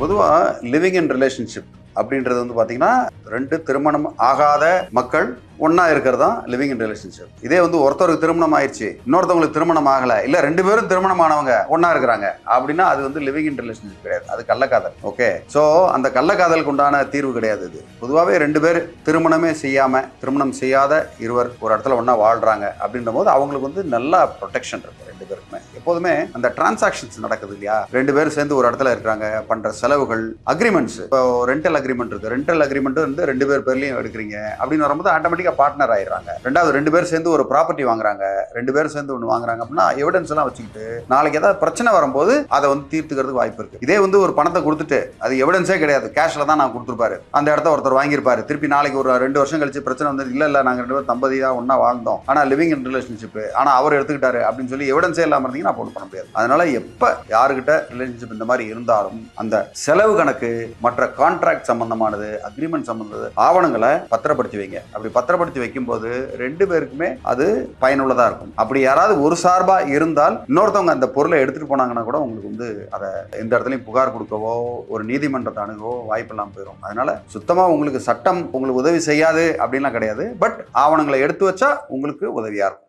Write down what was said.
பொதுவாக living in relationship அப்படின்றது வந்து பார்த்தீங்கன்னா 2 திருமணம் ஆகாத மக்கள் ஒன்றா இருக்கிறது தான் லிவிங் இன் ரிலேஷன்ஷிப். இதே வந்து ஒருத்தருக்கு திருமணம் ஆயிடுச்சு, இன்னொருத்தவங்களுக்கு திருமணம் ஆகலை, இல்லை 2 பேரும் திருமணமானவங்க ஒன்றா இருக்கிறாங்க அப்படின்னா அது வந்து லிவிங் இன் ரிலேஷன்ஷிப் கிடையாது, அது கள்ளக்காதல். ஓகே, ஸோ அந்த கள்ளக்காதலுக்கு உண்டான தீர்வு கிடையாது இது. பொதுவாகவே 2 பேர் திருமணமே திருமணம் செய்யாத இருவர் ஒரு இடத்துல ஒன்றா வாழ்கிறாங்க அப்படின்ற போது அவங்களுக்கு வந்து நல்லா ப்ரொடெக்ஷன் இருக்கு 2 பேருக்குமே. எப்போதுமே அந்த டிரான்சாக்ஷன்ஸ் நடக்குது இல்லையா, 2 பேரும் சேர்ந்து ஒரு இடத்துல இருக்கிறாங்க, பண்ற செலவுகள், அக்ரிமெண்ட்ஸ். இப்போ ரெண்டல் அக்ரிமெண்ட் இருக்கு, ரெண்டல் அக்ரிமெண்ட் வந்து 2 பேர் பேர்லையும் எடுக்கிறீங்க அப்படின்னு வரும்போது ஆட்டோமேட்டிக்கா பார்ட்னர் ஆயிடுறாங்க. ரெண்டாவது 2 பேர் சேர்ந்து ஒரு ப்ராப்பர்ட்டி வாங்குறாங்க, 2 பேர் சேர்ந்து ஒன்று வாங்குறாங்க அப்படின்னா எவிடன்ஸ் எல்லாம் வச்சுக்கிட்டு நாளைக்கு ஏதாவது பிரச்சனை வரும்போது அதை வந்து தீர்த்துக்கிறதுக்கு வாய்ப்பு இருக்கு. இதே வந்து ஒரு பணத்தை கொடுத்துட்டு அது எவிடன்ஸே கிடையாது, கேஷ்ல தான் நான் கொடுத்துருப்பாரு, அந்த இடத்த ஒருத்தர் வாங்கியிருப்பாரு, திருப்பி நாளைக்கு ஒரு 2 வருஷம் கழிச்சு பிரச்சனை வந்து இல்ல நாங்க 2 பேரும் தம்பதியா ஒன்னா வாழ்ந்தோம், ஆனா லிவிங் இன் ரிலேஷன்ஷிப், ஆனா அவர் எடுத்துக்கிட்டாரு அப்படின்னு சொல்லி எவிடன்ஸே இல்லாம இருந்தீங்கன்னா ஒன்றும் பண்ண முடியாது. அதனால எப்ப யாருக்கிட்ட ரிலேஷன்ஷிப் இந்த மாதிரி இருந்தாலும் அந்த செலவு கணக்கு, மற்ற கான்ட்ராக்ட் சம்பந்தமானது, அக்ரிமெண்ட் சம்பந்தது ஆவணங்களை பத்திரப்படுத்தி வைங்க. அப்படி பத்திரப்படுத்தி வைக்கும் போது 2 பேருக்குமே அது பயனுள்ளதா இருக்கும். அப்படி யாராவது ஒரு சார்பா இருந்தால் இன்னொருத்தவங்க அந்த பொருளை எடுத்துட்டு போனாங்கன்னா கூட உங்களுக்கு வந்து அதை எந்த இடத்துலையும் புகார் கொடுக்கவோ ஒரு நீதிமன்றத்தை அணுகவோ வாய்ப்பு இல்லாமல் போயிடும். அதனால சுத்தமா உங்களுக்கு சட்டம் உங்களுக்கு உதவி செய்யாது அப்படின்லாம் கிடையாது, பட் ஆவணங்களை எடுத்து வச்சா உங்களுக்கு உதவியா இருக்கும்.